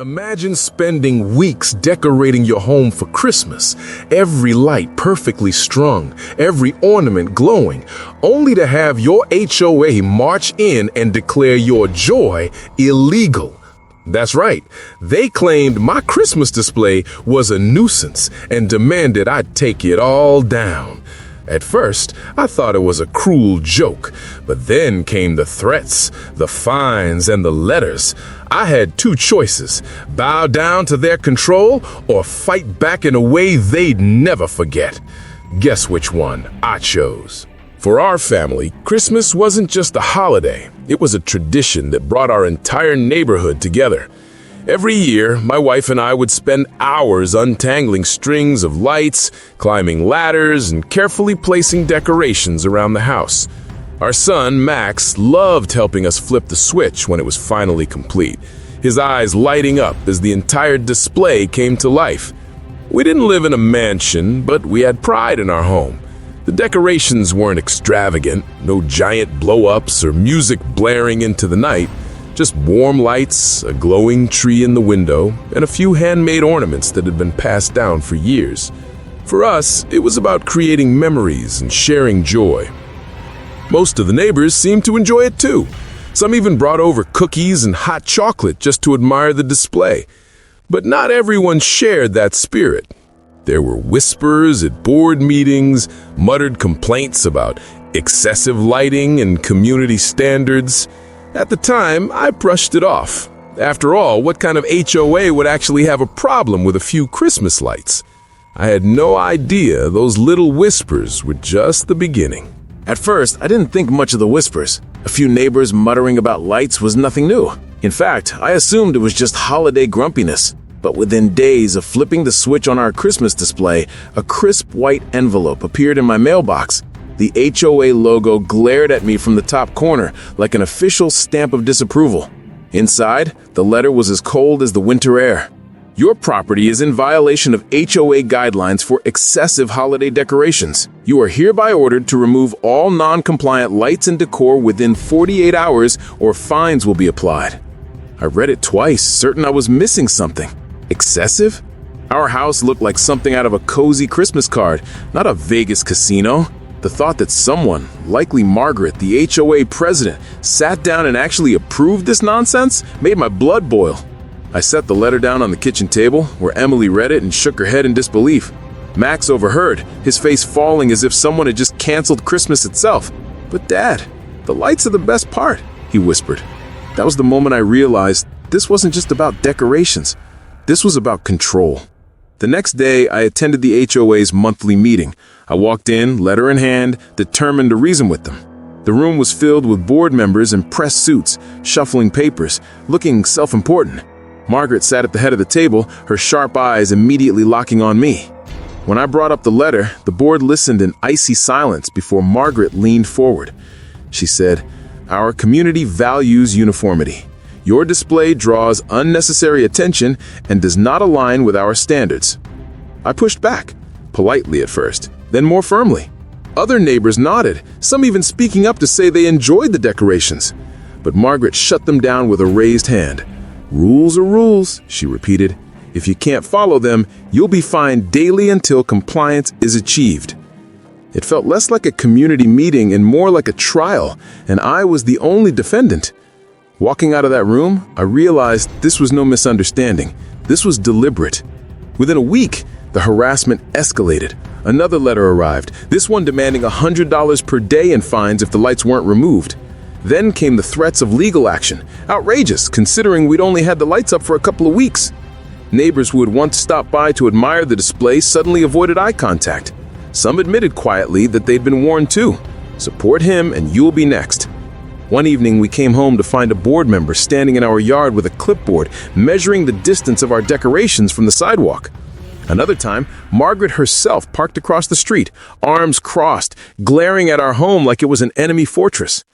Imagine spending weeks decorating your home for Christmas, every light perfectly strung, every ornament glowing, only to have your HOA march in and declare your joy illegal. That's right, they claimed my Christmas display was a nuisance and demanded I take it all down. At first, I thought it was a cruel joke, but then came the threats, the fines, and the letters. I had two choices: bow down to their control or fight back in a way they'd never forget. Guess which one I chose? For our family, Christmas wasn't just a holiday. It was a tradition that brought our entire neighborhood together. Every year, my wife and I would spend hours untangling strings of lights, climbing ladders, and carefully placing decorations around the house. Our son, Max, loved helping us flip the switch when it was finally complete, his eyes lighting up as the entire display came to life. We didn't live in a mansion, but we had pride in our home. The decorations weren't extravagant, no giant blow-ups or music blaring into the night. Just warm lights, a glowing tree in the window, and a few handmade ornaments that had been passed down for years. For us, it was about creating memories and sharing joy. Most of the neighbors seemed to enjoy it too. Some even brought over cookies and hot chocolate just to admire the display. But not everyone shared that spirit. There were whispers at board meetings, muttered complaints about excessive lighting and community standards. At the time, I brushed it off. After all, what kind of HOA would actually have a problem with a few Christmas lights? I had no idea those little whispers were just the beginning. At first, I didn't think much of the whispers. A few neighbors muttering about lights was nothing new. In fact, I assumed it was just holiday grumpiness. But within days of flipping the switch on our Christmas display, a crisp white envelope appeared in my mailbox. The HOA logo glared at me from the top corner like an official stamp of disapproval. Inside, the letter was as cold as the winter air. Your property is in violation of HOA guidelines for excessive holiday decorations. You are hereby ordered to remove all non-compliant lights and decor within 48 hours or fines will be applied. I read it twice, certain I was missing something. Excessive? Our house looked like something out of a cozy Christmas card, not a Vegas casino. The thought that someone, likely Margaret, the HOA president, sat down and actually approved this nonsense made my blood boil. I set the letter down on the kitchen table, where Emily read it and shook her head in disbelief. Max overheard, his face falling as if someone had just canceled Christmas itself. "But Dad, the lights are the best part," he whispered. That was the moment I realized this wasn't just about decorations. This was about control. The next day, I attended the HOA's monthly meeting. I walked in, letter in hand, determined to reason with them. The room was filled with board members in press suits, shuffling papers, looking self-important. Margaret sat at the head of the table, her sharp eyes immediately locking on me. When I brought up the letter, the board listened in icy silence before Margaret leaned forward. She said, "Our community values uniformity. Your display draws unnecessary attention and does not align with our standards." I pushed back, politely at first, then more firmly. Other neighbors nodded, some even speaking up to say they enjoyed the decorations. But Margaret shut them down with a raised hand. "Rules are rules," she repeated. "If you can't follow them, you'll be fined daily until compliance is achieved." It felt less like a community meeting and more like a trial, and I was the only defendant. Walking out of that room, I realized this was no misunderstanding. This was deliberate. Within a week, the harassment escalated. Another letter arrived, this one demanding $100 per day in fines if the lights weren't removed. Then came the threats of legal action. Outrageous, considering we'd only had the lights up for a couple of weeks. Neighbors who had once stopped by to admire the display suddenly avoided eye contact. Some admitted quietly that they'd been warned too. Support him and you'll be next. One evening, we came home to find a board member standing in our yard with a clipboard, measuring the distance of our decorations from the sidewalk. Another time, Margaret herself parked across the street, arms crossed, glaring at our home like it was an enemy fortress.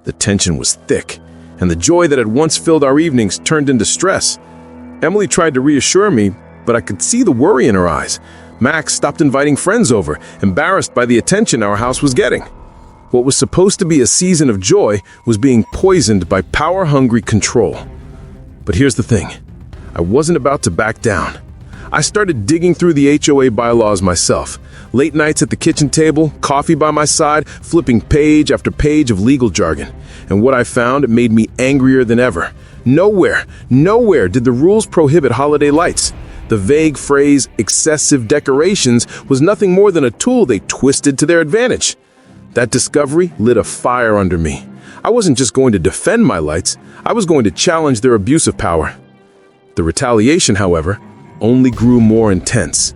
The tension was thick, and the joy that had once filled our evenings turned into stress. Emily tried to reassure me, but I could see the worry in her eyes. Max stopped inviting friends over, embarrassed by the attention our house was getting. What was supposed to be a season of joy was being poisoned by power-hungry control. But here's the thing. I wasn't about to back down. I started digging through the HOA bylaws myself. Late nights at the kitchen table, coffee by my side, flipping page after page of legal jargon. And what I found made me angrier than ever. Nowhere did the rules prohibit holiday lights. The vague phrase, excessive decorations, was nothing more than a tool they twisted to their advantage. That discovery lit a fire under me. I wasn't just going to defend my lights, I was going to challenge their abuse of power. The retaliation, however, only grew more intense.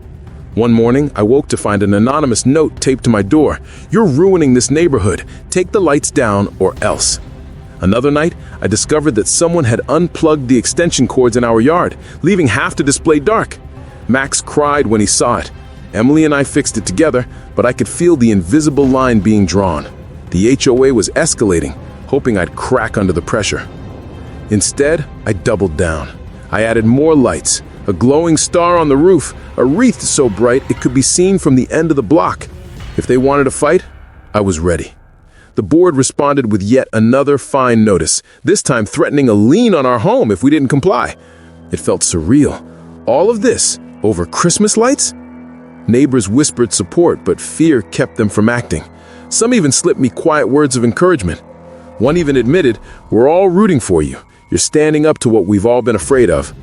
One morning, I woke to find an anonymous note taped to my door. "You're ruining this neighborhood. Take the lights down or else." Another night, I discovered that someone had unplugged the extension cords in our yard, leaving half the display dark. Max cried when he saw it. Emily and I fixed it together, but I could feel the invisible line being drawn. The HOA was escalating, hoping I'd crack under the pressure. Instead, I doubled down. I added more lights, a glowing star on the roof, a wreath so bright it could be seen from the end of the block. If they wanted to fight, I was ready. The board responded with yet another fine notice, this time threatening a lien on our home if we didn't comply. It felt surreal. All of this over Christmas lights? Neighbors whispered support, but fear kept them from acting. Some even slipped me quiet words of encouragement. One even admitted, "We're all rooting for you. You're standing up to what we've all been afraid of."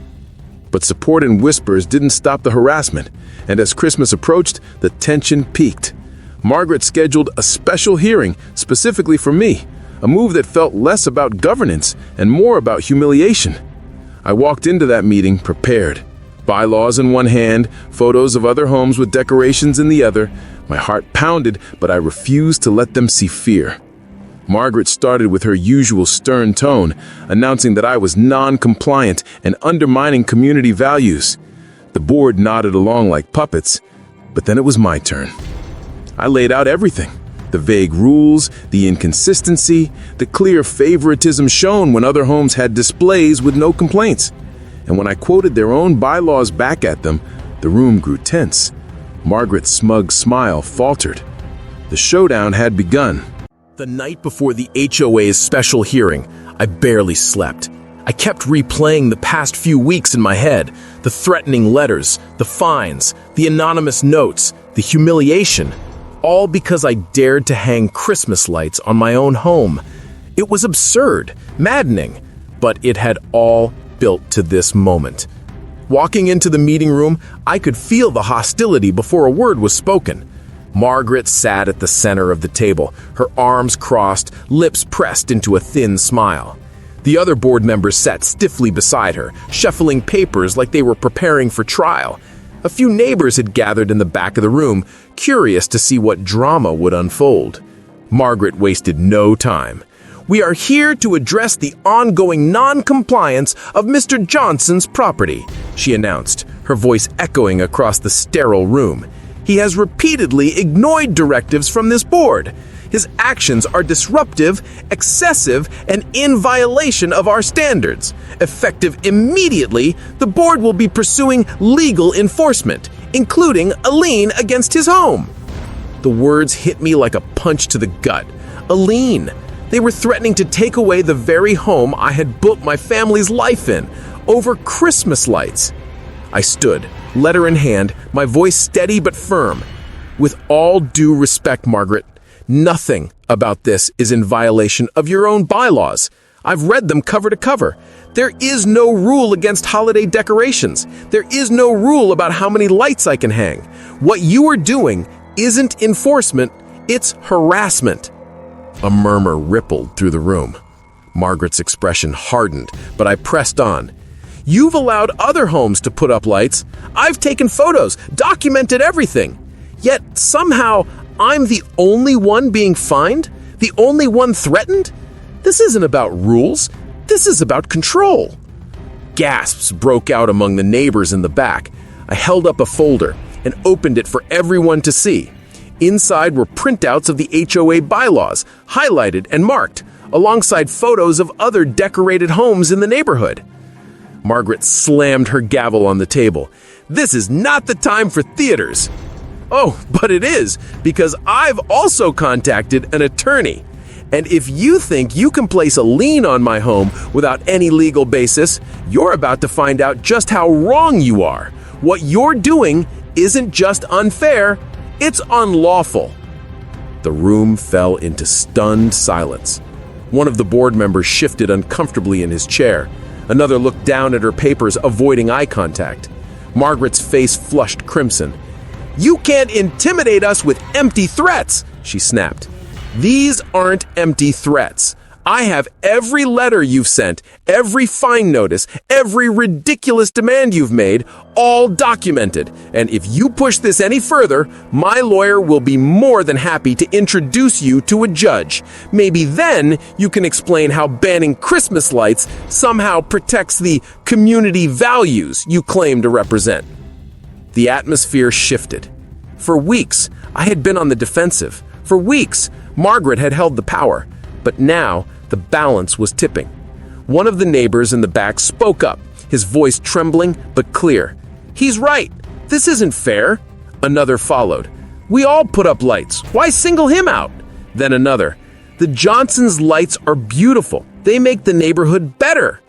But support and whispers didn't stop the harassment, and as Christmas approached, the tension peaked. Margaret scheduled a special hearing specifically for me, a move that felt less about governance and more about humiliation. I walked into that meeting prepared. Bylaws in one hand, photos of other homes with decorations in the other. My heart pounded, but I refused to let them see fear. Margaret started with her usual stern tone, announcing that I was non-compliant and undermining community values. The board nodded along like puppets, but then it was my turn. I laid out everything: the vague rules, the inconsistency, the clear favoritism shown when other homes had displays with no complaints. And when I quoted their own bylaws back at them, the room grew tense. Margaret's smug smile faltered. The showdown had begun. The night before the HOA's special hearing, I barely slept. I kept replaying the past few weeks in my head, the threatening letters, the fines, the anonymous notes, the humiliation, all because I dared to hang Christmas lights on my own home. It was absurd, maddening, but it had all built to this moment. Walking into the meeting room, I could feel the hostility before a word was spoken. Margaret sat at the center of the table, her arms crossed, lips pressed into a thin smile. The other board members sat stiffly beside her, shuffling papers like they were preparing for trial. A few neighbors had gathered in the back of the room, curious to see what drama would unfold. Margaret wasted no time. "We are here to address the ongoing non-compliance of Mr. Johnson's property," she announced, her voice echoing across the sterile room. "He has repeatedly ignored directives from this board. His actions are disruptive, excessive, and in violation of our standards. Effective immediately, the board will be pursuing legal enforcement, including a lien against his home." The words hit me like a punch to the gut. A lien. They were threatening to take away the very home I had built my family's life in, over Christmas lights. I stood, letter in hand, my voice steady but firm. "With all due respect, Margaret, nothing about this is in violation of your own bylaws. I've read them cover to cover. There is no rule against holiday decorations. There is no rule about how many lights I can hang. What you are doing isn't enforcement, it's harassment." A murmur rippled through the room. Margaret's expression hardened, but I pressed on. "You've allowed other homes to put up lights. I've taken photos, documented everything. Yet somehow I'm the only one being fined? The only one threatened? This isn't about rules. This is about control." Gasps broke out among the neighbors in the back. I held up a folder and opened it for everyone to see. Inside were printouts of the HOA bylaws, highlighted and marked, alongside photos of other decorated homes in the neighborhood. Margaret slammed her gavel on the table. "This is not the time for theaters." "Oh, but it is, because I've also contacted an attorney. And if you think you can place a lien on my home without any legal basis, you're about to find out just how wrong you are. What you're doing isn't just unfair, it's unlawful." The room fell into stunned silence. One of the board members shifted uncomfortably in his chair. Another looked down at her papers, avoiding eye contact. Margaret's face flushed crimson. "You can't intimidate us with empty threats," she snapped. "These aren't empty threats. I have every letter you've sent, every fine notice, every ridiculous demand you've made, all documented. And if you push this any further, my lawyer will be more than happy to introduce you to a judge. Maybe then you can explain how banning Christmas lights somehow protects the community values you claim to represent." The atmosphere shifted. For weeks, I had been on the defensive. For weeks, Margaret had held the power. But now, the balance was tipping. One of the neighbors in the back spoke up, his voice trembling but clear. "He's right. This isn't fair." Another followed. "We all put up lights. Why single him out?" Then another. "The Johnsons' lights are beautiful. They make the neighborhood better."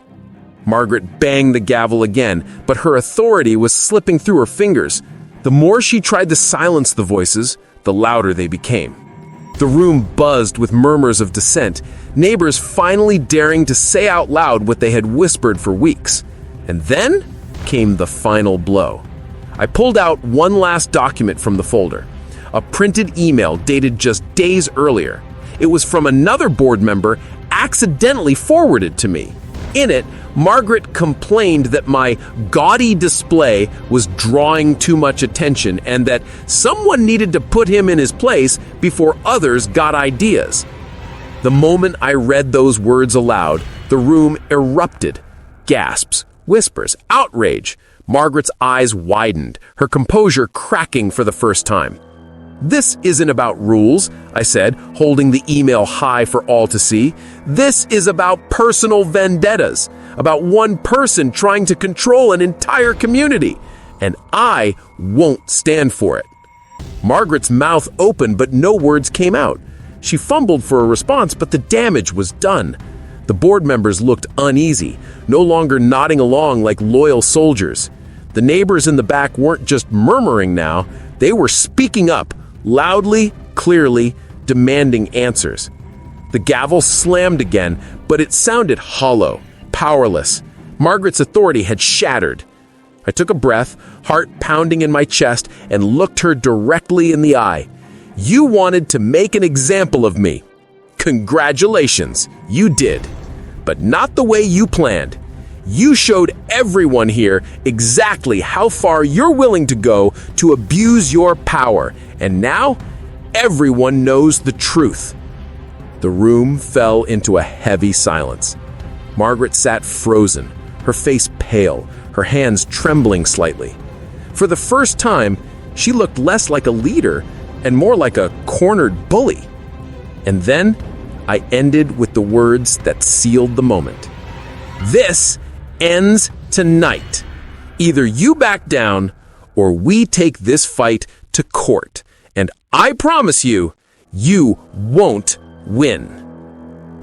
Margaret banged the gavel again, but her authority was slipping through her fingers. The more she tried to silence the voices, the louder they became. The room buzzed with murmurs of dissent, neighbors finally daring to say out loud what they had whispered for weeks. And then came the final blow. I pulled out one last document from the folder, a printed email dated just days earlier. It was from another board member accidentally forwarded to me. In it, Margaret complained that my gaudy display was drawing too much attention and that someone needed to put him in his place before others got ideas. The moment I read those words aloud, the room erupted. Gasps, whispers, outrage. Margaret's eyes widened, her composure cracking for the first time. "This isn't about rules," I said, holding the email high for all to see. "This is about personal vendettas, about one person trying to control an entire community, and I won't stand for it." Margaret's mouth opened, but no words came out. She fumbled for a response, but the damage was done. The board members looked uneasy, no longer nodding along like loyal soldiers. The neighbors in the back weren't just murmuring now, they were speaking up, loudly, clearly, demanding answers. The gavel slammed again, but it sounded hollow, powerless. Margaret's authority had shattered. I took a breath, heart pounding in my chest, and looked her directly in the eye. "You wanted to make an example of me. Congratulations, you did. But not the way you planned. You showed everyone here exactly how far you're willing to go to abuse your power, and now everyone knows the truth." The room fell into a heavy silence. Margaret sat frozen, her face pale, her hands trembling slightly. For the first time, she looked less like a leader and more like a cornered bully. And then I ended with the words that sealed the moment. "This ends tonight. Either you back down or we take this fight to court. And I promise you, you won't win."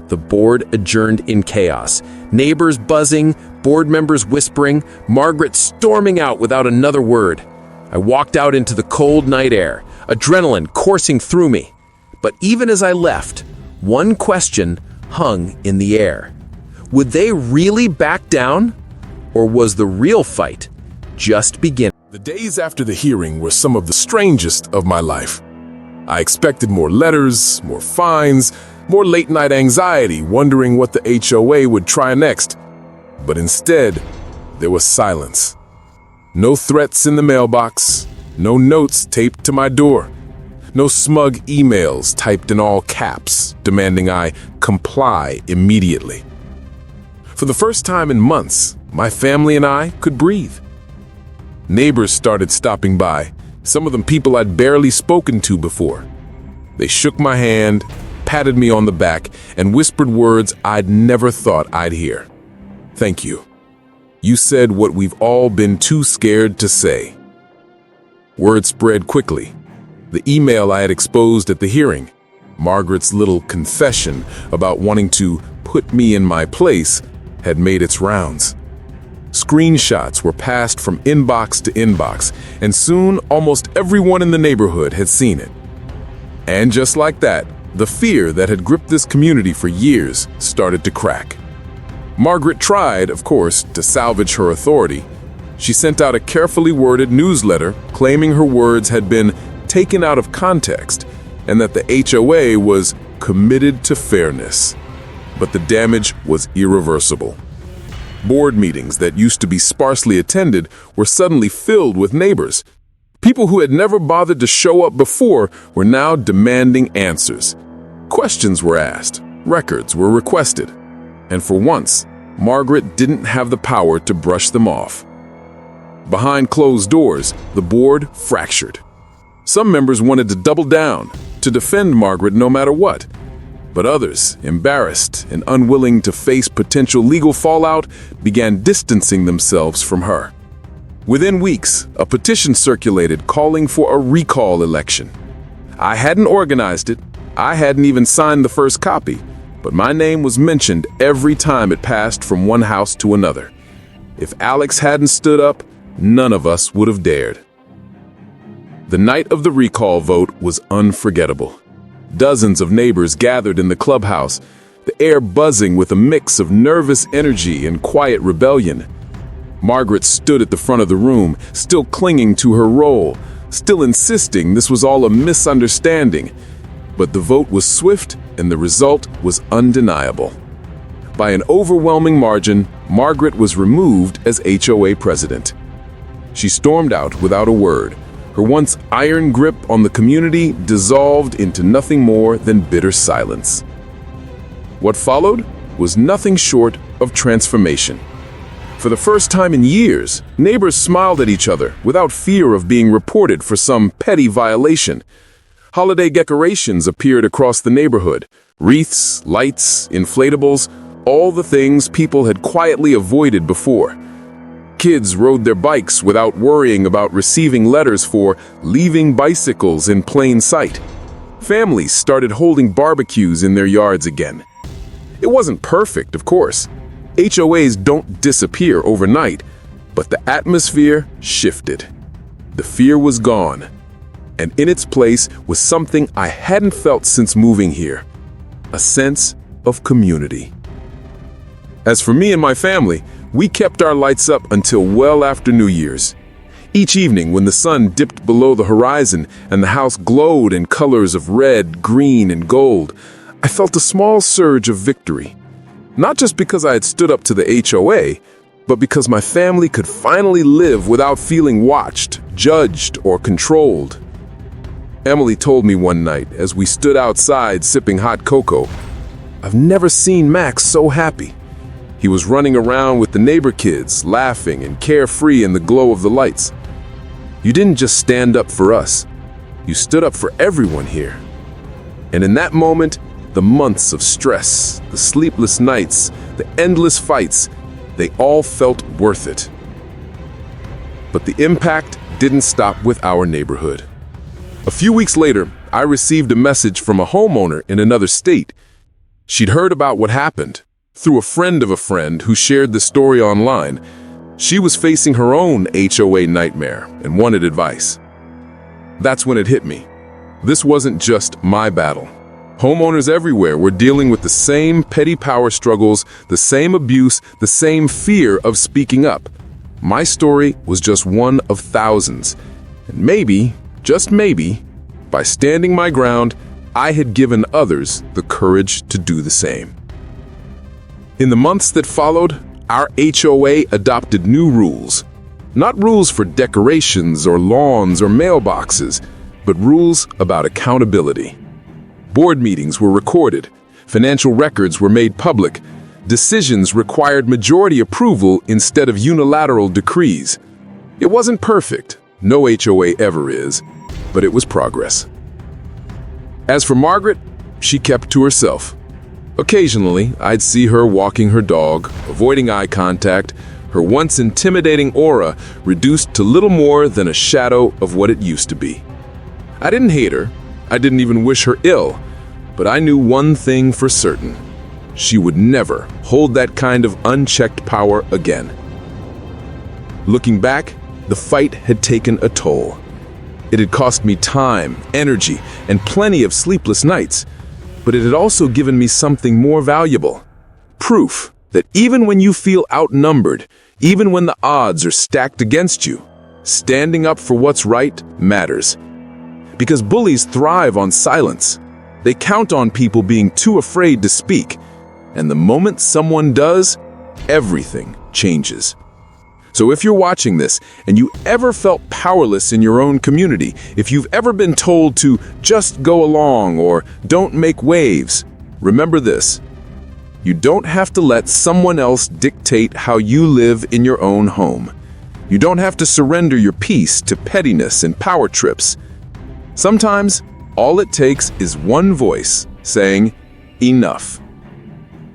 The board adjourned in chaos. Neighbors buzzing, board members whispering, Margaret storming out without another word. I walked out into the cold night air, adrenaline coursing through me. But even as I left, one question hung in the air. Would they really back down? Or was the real fight just beginning? The days after the hearing were some of the strangest of my life. I expected more letters, more fines, more late-night anxiety, wondering what the HOA would try next. But instead, there was silence. No threats in the mailbox, no notes taped to my door, no smug emails typed in all caps, demanding I comply immediately. For the first time in months, my family and I could breathe. Neighbors started stopping by, some of them people I'd barely spoken to before. They shook my hand, patted me on the back, and whispered words I'd never thought I'd hear. "Thank you. You said what we've all been too scared to say." Word spread quickly. The email I had exposed at the hearing, Margaret's little confession about wanting to put me in my place had made its rounds. Screenshots were passed from inbox to inbox, and soon almost everyone in the neighborhood had seen it. And just like that, the fear that had gripped this community for years started to crack. Margaret tried, of course, to salvage her authority. She sent out a carefully worded newsletter claiming her words had been taken out of context and that the HOA was committed to fairness. But the damage was irreversible. Board meetings that used to be sparsely attended were suddenly filled with neighbors. People who had never bothered to show up before were now demanding answers. Questions were asked, records were requested, and for once, Margaret didn't have the power to brush them off. Behind closed doors, the board fractured. Some members wanted to double down, to defend Margaret no matter what. But others, embarrassed and unwilling to face potential legal fallout, began distancing themselves from her. Within weeks, a petition circulated calling for a recall election. I hadn't organized it, I hadn't even signed the first copy, but my name was mentioned every time it passed from one house to another. If Alex hadn't stood up, none of us would have dared. The night of the recall vote was unforgettable. Dozens of neighbors gathered in the clubhouse, the air buzzing with a mix of nervous energy and quiet rebellion. Margaret stood at the front of the room, still clinging to her role, still insisting this was all a misunderstanding. But the vote was swift and the result was undeniable. By an overwhelming margin, Margaret was removed as HOA president. She stormed out without a word. Her once iron grip on the community dissolved into nothing more than bitter silence. What followed was nothing short of transformation. For the first time in years, neighbors smiled at each other without fear of being reported for some petty violation. Holiday decorations appeared across the neighborhood. Wreaths, lights, inflatables, all the things people had quietly avoided before. Kids rode their bikes without worrying about receiving letters for leaving bicycles in plain sight. Families started holding barbecues in their yards again. It wasn't perfect, of course. HOAs don't disappear overnight, but the atmosphere shifted. The fear was gone, and in its place was something I hadn't felt since moving here: a sense of community. As for me and my family, we kept our lights up until well after New Year's. Each evening, when the sun dipped below the horizon and the house glowed in colors of red, green, and gold, I felt a small surge of victory. Not just because I had stood up to the HOA, but because my family could finally live without feeling watched, judged, or controlled. Emily told me one night as we stood outside sipping hot cocoa, "I've never seen Max so happy." He was running around with the neighbor kids, laughing and carefree in the glow of the lights. You didn't just stand up for us. You stood up for everyone here. And in that moment, the months of stress, the sleepless nights, the endless fights, they all felt worth it. But the impact didn't stop with our neighborhood. A few weeks later, I received a message from a homeowner in another state. She'd heard about what happened through a friend of a friend who shared the story online. She was facing her own HOA nightmare and wanted advice. That's when it hit me. This wasn't just my battle. Homeowners everywhere were dealing with the same petty power struggles, the same abuse, the same fear of speaking up. My story was just one of thousands. And maybe, just maybe, by standing my ground, I had given others the courage to do the same. In the months that followed, our HOA adopted new rules. Not rules for decorations or lawns or mailboxes, but rules about accountability. Board meetings were recorded, financial records were made public, decisions required majority approval instead of unilateral decrees. It wasn't perfect, no HOA ever is, but it was progress. As for Margaret, she kept to herself. Occasionally, I'd see her walking her dog, avoiding eye contact, her once intimidating aura reduced to little more than a shadow of what it used to be. I didn't hate her. I didn't even wish her ill. But I knew one thing for certain. She would never hold that kind of unchecked power again. Looking back, the fight had taken a toll. It had cost me time, energy, and plenty of sleepless nights. But it had also given me something more valuable. Proof that even when you feel outnumbered, even when the odds are stacked against you, standing up for what's right matters. Because bullies thrive on silence. They count on people being too afraid to speak. And the moment someone does, everything changes. So if you're watching this and you ever felt powerless in your own community, if you've ever been told to just go along or don't make waves, remember this. You don't have to let someone else dictate how you live in your own home. You don't have to surrender your peace to pettiness and power trips. Sometimes, all it takes is one voice saying, enough.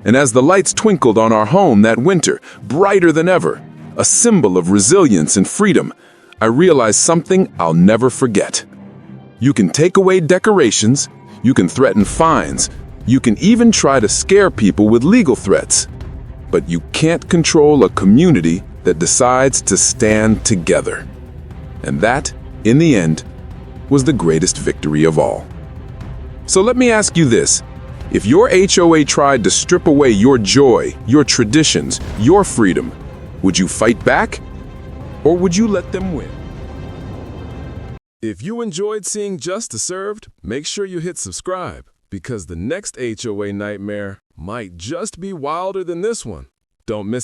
And as the lights twinkled on our home that winter, brighter than ever, a symbol of resilience and freedom, I realized something I'll never forget. You can take away decorations, you can threaten fines, you can even try to scare people with legal threats. But you can't control a community that decides to stand together. And that, in the end, was the greatest victory of all. So let me ask you this. If your HOA tried to strip away your joy, your traditions, your freedom, would you fight back? Or would you let them win? If you enjoyed seeing Justice Served, make sure you hit subscribe, because the next HOA nightmare might just be wilder than this one. Don't miss